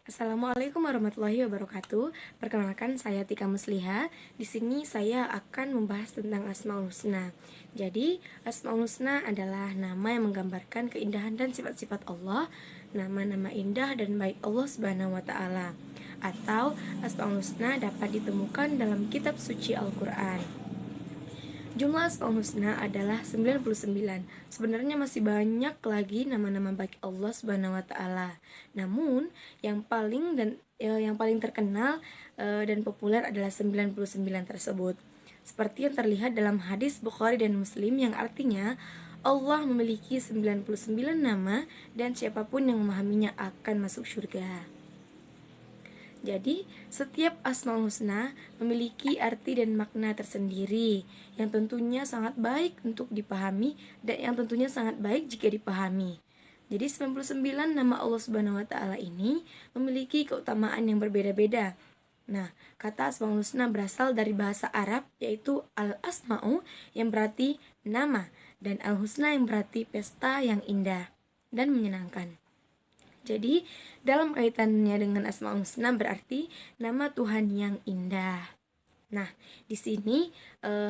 Assalamualaikum warahmatullahi wabarakatuh. Perkenalkan, saya Tika Musliha. Di sini saya akan membahas tentang Asmaul Husna. Jadi, Asmaul Husna adalah nama yang menggambarkan keindahan dan sifat-sifat Allah, nama-nama indah dan baik Allah Subhanahu wa taala. Atau Asmaul Husna dapat ditemukan dalam kitab suci Al-Qur'an. Jumlah Asmaul Husna adalah 99. Sebenarnya masih banyak lagi nama-nama baik Allah Subhanahu wa taala. Namun, yang paling terkenal dan populer adalah 99 tersebut. Seperti yang terlihat dalam hadis Bukhari dan Muslim yang artinya Allah memiliki 99 nama dan siapapun yang memahaminya akan masuk surga. Jadi, setiap Asmaul Husna memiliki arti dan makna tersendiri yang tentunya sangat baik untuk dipahami dan yang tentunya sangat baik jika dipahami. Jadi 99 nama Allah Subhanahu wa taala ini memiliki keutamaan yang berbeda-beda. Nah, kata Asmaul Husna berasal dari bahasa Arab yaitu al-asma'u yang berarti nama dan al-husna yang berarti pesta yang indah dan menyenangkan. Jadi, dalam kaitannya dengan Asmaul Husna berarti nama Tuhan yang indah. Nah, di sini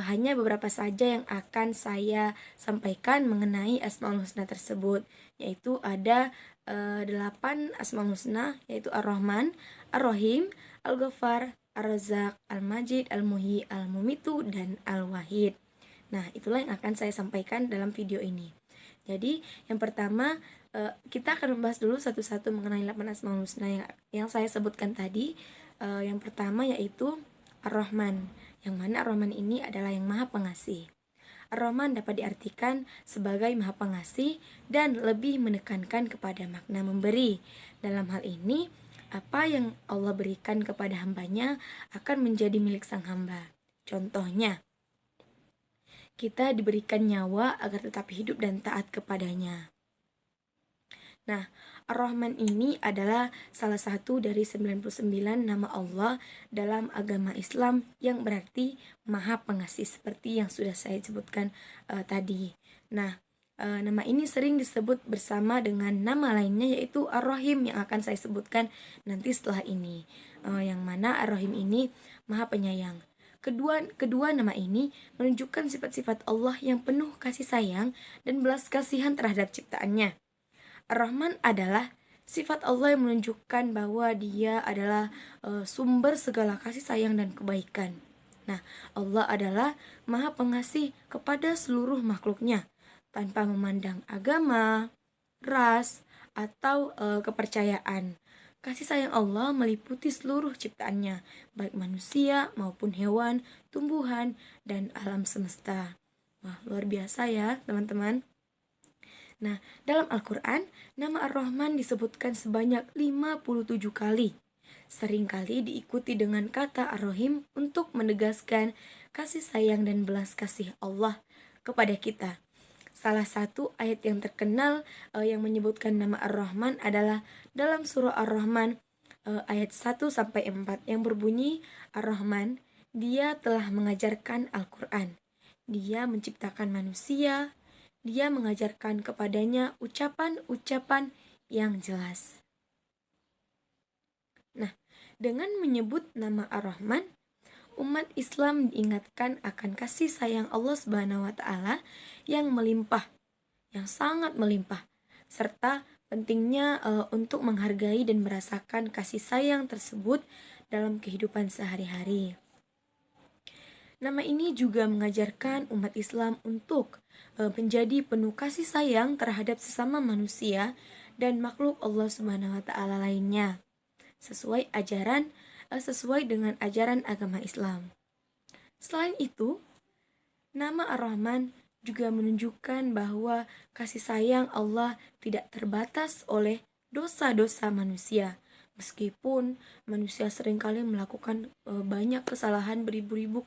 hanya beberapa saja yang akan saya sampaikan mengenai Asmaul Husna tersebut, yaitu ada 8 Asmaul Husna, yaitu Ar-Rahman, Ar-Rahim, Al-Ghaffar, Ar-Razzaq, Al-Majid, Al-Muhyi, Al-Mumitu, dan Al-Wahid. Nah, itulah yang akan saya sampaikan dalam video ini. Jadi, yang pertama kita akan membahas dulu satu-satu mengenai 8 Asmaul Husna yang saya sebutkan tadi. Yang pertama yaitu Ar-Rahman, yang mana Ar-Rahman ini adalah yang Maha Pengasih. Ar-Rahman dapat diartikan sebagai Maha Pengasih dan lebih menekankan kepada makna memberi. Dalam hal ini, apa yang Allah berikan kepada hambanya akan menjadi milik sang hamba. Contohnya, kita diberikan nyawa agar tetap hidup dan taat kepadanya. Nah, Ar-Rahman ini adalah salah satu dari 99 nama Allah dalam agama Islam yang berarti Maha Pengasih seperti yang sudah saya sebutkan tadi. Nah, nama ini sering disebut bersama dengan nama lainnya yaitu Ar-Rahim yang akan saya sebutkan nanti setelah ini. Yang mana Ar-Rahim ini Maha Penyayang. Kedua nama ini menunjukkan sifat-sifat Allah yang penuh kasih sayang dan belas kasihan terhadap ciptaannya. Ar-Rahman adalah sifat Allah yang menunjukkan bahwa Dia adalah sumber segala kasih sayang dan kebaikan. Nah, Allah adalah Maha Pengasih kepada seluruh makhluknya tanpa memandang agama, ras, atau kepercayaan. Kasih sayang Allah meliputi seluruh ciptaannya, baik manusia maupun hewan, tumbuhan, dan alam semesta. Wah, luar biasa ya, teman-teman. Nah, dalam Al-Quran, nama Ar-Rahman disebutkan sebanyak 57 kali. Seringkali diikuti dengan kata Ar-Rahim untuk menegaskan kasih sayang dan belas kasih Allah kepada kita. Salah satu ayat yang terkenal yang menyebutkan nama Ar-Rahman adalah dalam surah Ar-Rahman ayat 1-4 yang berbunyi, Ar-Rahman, Dia telah mengajarkan Al-Quran. Dia menciptakan manusia, Dia mengajarkan kepadanya ucapan-ucapan yang jelas. Nah, dengan menyebut nama Ar-Rahman, umat Islam diingatkan akan kasih sayang Allah Subhanahu wa taala yang melimpah, yang sangat melimpah, serta pentingnya untuk menghargai dan merasakan kasih sayang tersebut dalam kehidupan sehari-hari. Nama ini juga mengajarkan umat Islam untuk menjadi penuh kasih sayang terhadap sesama manusia dan makhluk Allah Subhanahu wa taala lainnya, sesuai dengan ajaran agama Islam. Selain itu, nama Ar-Rahman juga menunjukkan bahwa kasih sayang Allah tidak terbatas oleh dosa-dosa manusia. Meskipun manusia seringkali melakukan banyak kesalahan, beribu-ribu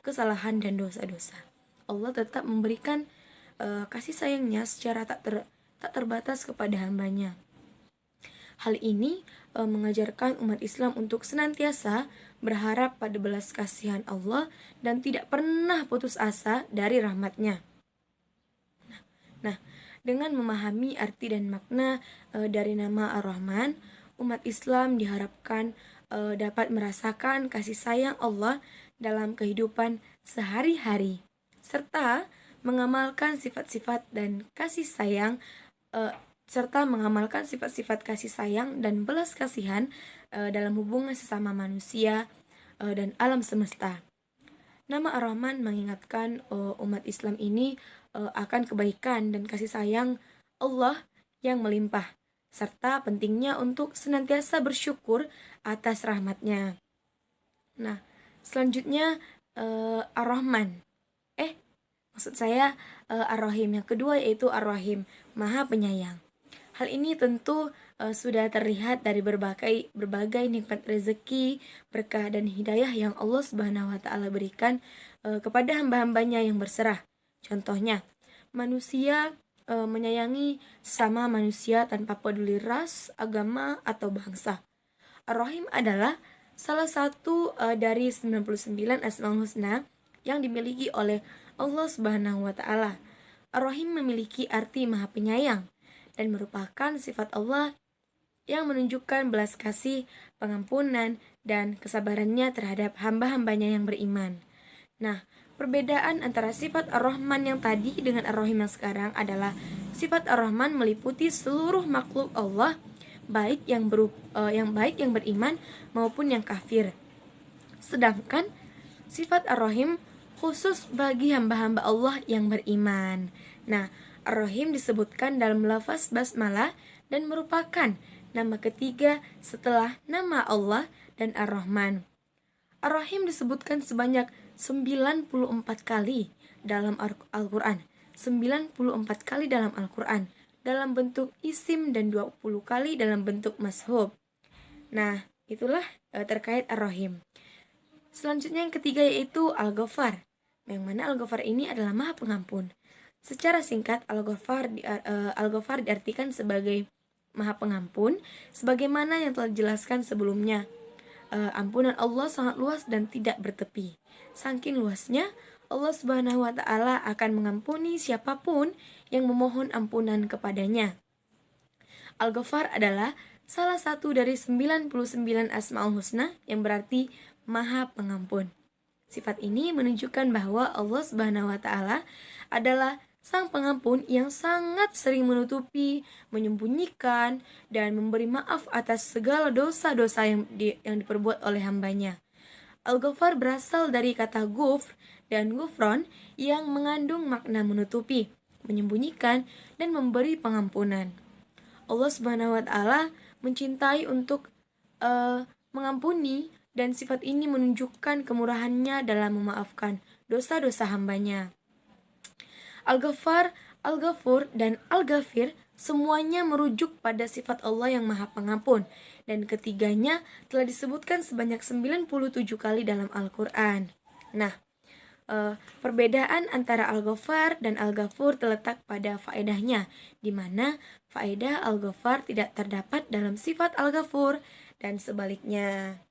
kesalahan dan dosa-dosa, Allah tetap memberikan kasih sayangnya secara tak terbatas kepada hambanya. Hal ini mengajarkan umat Islam untuk senantiasa berharap pada belas kasihan Allah dan tidak pernah putus asa dari rahmatnya. Nah, dengan memahami arti dan makna dari nama Ar-Rahman, umat Islam diharapkan dapat merasakan kasih sayang Allah dalam kehidupan sehari-hari, serta mengamalkan sifat-sifat dan kasih sayang eh, serta mengamalkan sifat-sifat kasih sayang dan belas kasihan dalam hubungan sesama manusia dan alam semesta. Nama Ar-Rahman mengingatkan umat Islam ini akan kebaikan dan kasih sayang Allah yang melimpah, serta pentingnya untuk senantiasa bersyukur atas rahmatnya. Nah, selanjutnya Ar-Rahman. Maksud saya Ar-Rahim. Yang kedua yaitu Ar-Rahim, Maha Penyayang. Hal ini tentu sudah terlihat dari berbagai nikmat rezeki, berkah dan hidayah yang Allah Subhanahu wa taala berikan kepada hamba-hambanya yang berserah. Contohnya, manusia menyayangi sesama manusia tanpa peduli ras, agama atau bangsa. Ar-Rahim adalah salah satu dari 99 Asmaul Husna yang dimiliki oleh Allah Subhanahu wa taala. Ar-Rahim memiliki arti Maha Penyayang dan merupakan sifat Allah yang menunjukkan belas kasih, pengampunan, dan kesabarannya terhadap hamba-hambanya yang beriman. Nah, perbedaan antara sifat Ar-Rahman yang tadi dengan Ar-Rahim yang sekarang adalah sifat Ar-Rahman meliputi seluruh makhluk Allah, baik yang beriman maupun yang kafir. Sedangkan sifat Ar-Rahim khusus bagi hamba-hamba Allah yang beriman. Nah, Ar-Rahim disebutkan dalam lafaz basmalah dan merupakan nama ketiga setelah nama Allah dan Ar-Rahman. Ar-Rahim disebutkan sebanyak 94 kali dalam Al-Quran. 94 kali dalam Al-Quran dalam bentuk isim dan 20 kali dalam bentuk mashub. Nah, itulah terkait Ar-Rahim. Selanjutnya yang ketiga yaitu Al-Ghafar. Yang mana Al-Ghafar ini adalah Maha Pengampun. Secara singkat, Al-Ghafar diartikan sebagai Maha Pengampun, sebagaimana yang telah dijelaskan sebelumnya. Ampunan Allah sangat luas dan tidak bertepi. Saking luasnya, Allah Subhanahu wa taala akan mengampuni siapapun yang memohon ampunan kepadanya. Al-Ghafar adalah salah satu dari 99 Asmaul Husna yang berarti Maha Pengampun. Sifat ini menunjukkan bahwa Allah Subhanahu wa taala adalah Sang Pengampun yang sangat sering menutupi, menyembunyikan, dan memberi maaf atas segala dosa-dosa yang diperbuat oleh hambanya. Al-Ghafar berasal dari kata ghufr dan ghufron yang mengandung makna menutupi, menyembunyikan, dan memberi pengampunan. Allah Subhanahu wa taala mencintai untuk mengampuni, dan sifat ini menunjukkan kemurahannya dalam memaafkan dosa-dosa hambanya. Al-Ghaffar, Al-Ghafur, dan Al-Ghafir semuanya merujuk pada sifat Allah yang Maha Pengampun, dan ketiganya telah disebutkan sebanyak 97 kali dalam Al-Quran. Nah, perbedaan antara Al-Ghaffar dan Al-Ghafur terletak pada faedahnya, di mana faedah Al-Ghaffar tidak terdapat dalam sifat Al-Ghafur dan sebaliknya.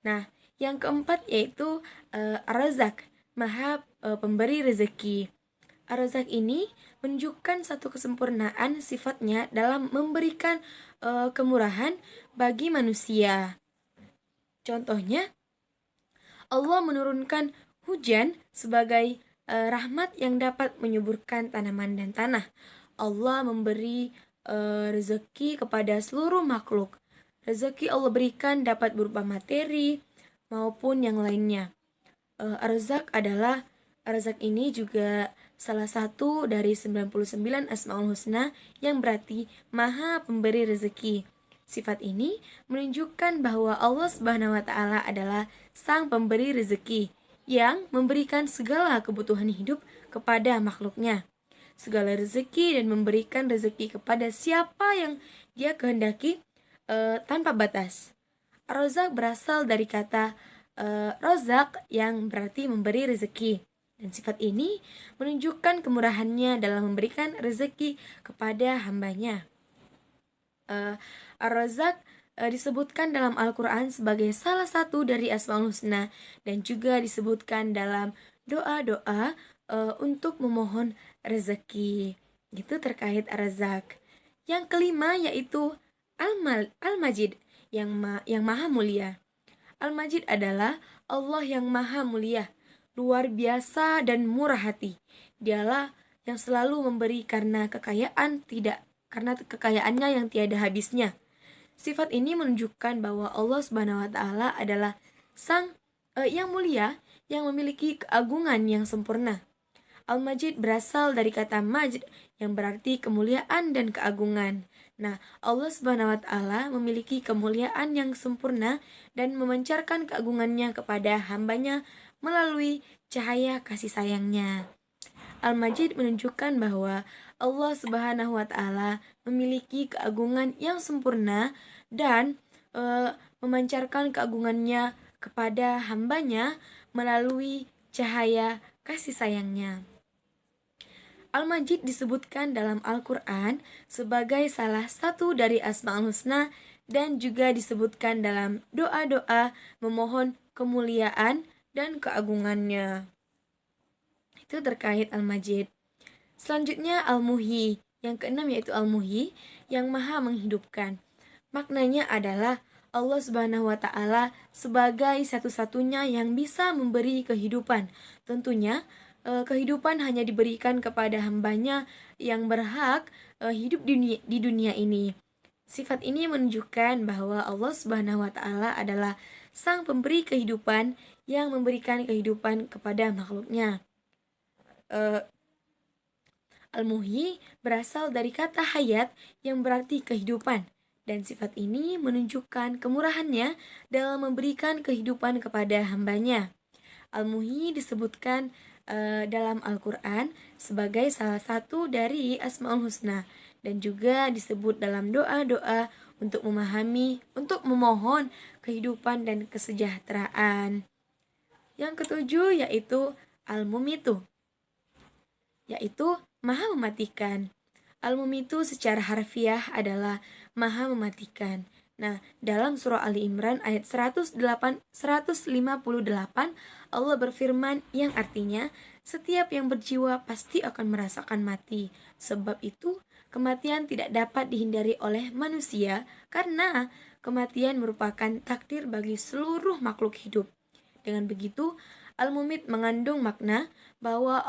Nah, yang keempat yaitu Ar-Razak, Maha Pemberi rezeki. Ar-Razak ini menunjukkan satu kesempurnaan sifatnya dalam memberikan kemurahan bagi manusia. Contohnya, Allah menurunkan hujan sebagai rahmat yang dapat menyuburkan tanaman dan tanah. Allah memberi rezeki kepada seluruh makhluk. Rezeki Allah berikan dapat berupa materi maupun yang lainnya. Ar-Razak ini juga salah satu dari 99 Asmaul Husna yang berarti Maha Pemberi rezeki. Sifat ini menunjukkan bahwa Allah Subhanahu wa taala adalah Sang Pemberi rezeki yang memberikan segala kebutuhan hidup kepada makhluknya. Segala rezeki dan memberikan rezeki kepada siapa yang Dia kehendaki tanpa batas. Ar-Razak berasal dari kata rozak yang berarti memberi rezeki. Dan sifat ini menunjukkan kemurahannya dalam memberikan rezeki kepada hambanya. Ar-Razak disebutkan dalam Al-Quran sebagai salah satu dari Asmaul Husna dan juga disebutkan dalam doa-doa untuk memohon rezeki. Gitu terkait Ar-Razak. Yang kelima yaitu Al-Majid, yang maha mulia. Al-Majid adalah Allah yang maha mulia, luar biasa dan murah hati. Dialah yang selalu memberi karena kekayaannya yang tiada habisnya. Sifat ini menunjukkan bahwa Allah Subhanahu wa taala adalah yang mulia, yang memiliki keagungan yang sempurna. Al-Majid berasal dari kata majd yang berarti kemuliaan dan keagungan. Nah, Allah Subhanahu wa taala memiliki kemuliaan yang sempurna dan memancarkan keagungannya kepada hambanya melalui cahaya kasih sayangnya. Al-Majid menunjukkan bahwa Allah Subhanahu wa taala memiliki keagungan yang sempurna dan memancarkan keagungannya kepada hambanya melalui cahaya kasih sayangnya. Al-Majid disebutkan dalam Al-Quran sebagai salah satu dari Asma'ul Husna dan juga disebutkan dalam doa-doa memohon kemuliaan dan keagungannya. Itu terkait Al-Majid. Selanjutnya Al-Muhyi. Yang keenam yaitu Al-Muhyi, yang maha menghidupkan. Maknanya adalah Allah Subhanahu wa taala sebagai satu-satunya yang bisa memberi kehidupan. Tentunya kehidupan hanya diberikan kepada hambanya yang berhak hidup di dunia ini. Sifat ini menunjukkan bahwa Allah Subhanahu wa taala adalah sang pemberi kehidupan yang memberikan kehidupan kepada makhluknya. Al-Muhyi berasal dari kata hayat yang berarti kehidupan, dan sifat ini menunjukkan kemurahannya dalam memberikan kehidupan kepada hambanya. Al-Muhyi disebutkan dalam Al-Quran sebagai salah satu dari Asma'ul Husna dan juga disebut dalam doa-doa untuk memohon kehidupan dan kesejahteraan. Yang ketujuh yaitu Al-Mumitu, yaitu maha mematikan. Al-Mumitu secara harfiah adalah maha mematikan. Nah, dalam surah Ali Imran ayat 158 Allah berfirman yang artinya setiap yang berjiwa pasti akan merasakan mati. Sebab itu, kematian tidak dapat dihindari oleh manusia karena kematian merupakan takdir bagi seluruh makhluk hidup. Dengan begitu, Al-Mumit mengandung makna bahwa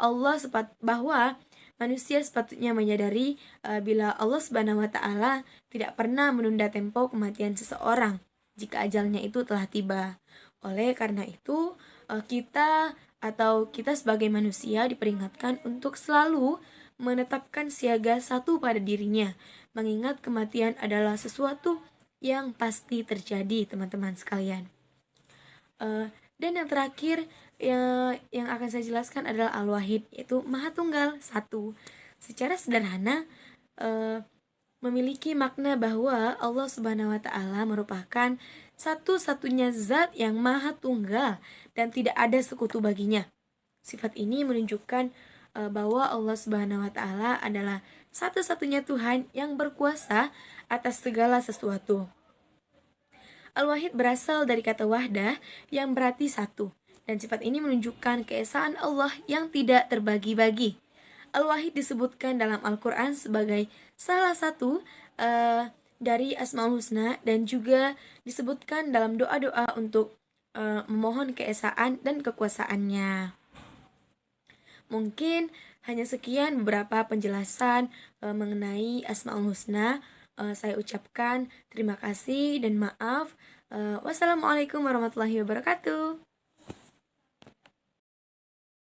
manusia sepatutnya menyadari bila Allah Subhanahu wa taala tidak pernah menunda tempo kematian seseorang jika ajalnya itu telah tiba. Oleh karena itu, kita sebagai manusia diperingatkan untuk selalu menetapkan siaga satu pada dirinya, mengingat kematian adalah sesuatu yang pasti terjadi, teman-teman sekalian. Dan yang terakhir yang akan saya jelaskan adalah Al-Wahid, yaitu Maha Tunggal, satu. Secara sederhana memiliki makna bahwa Allah Subhanahu wa taala merupakan satu-satunya zat yang maha tunggal dan tidak ada sekutu baginya. Sifat ini menunjukkan bahwa Allah Subhanahu wa taala adalah satu-satunya Tuhan yang berkuasa atas segala sesuatu. Al-Wahid berasal dari kata wahdah yang berarti satu, dan sifat ini menunjukkan keesaan Allah yang tidak terbagi-bagi. Al-Wahid disebutkan dalam Al-Quran sebagai salah satu dari Asma'ul Husna dan juga disebutkan dalam doa-doa untuk memohon keesaan dan kekuasaannya. Mungkin hanya sekian beberapa penjelasan mengenai Asma'ul Husna. Saya ucapkan terima kasih dan maaf. Wassalamualaikum warahmatullahi wabarakatuh.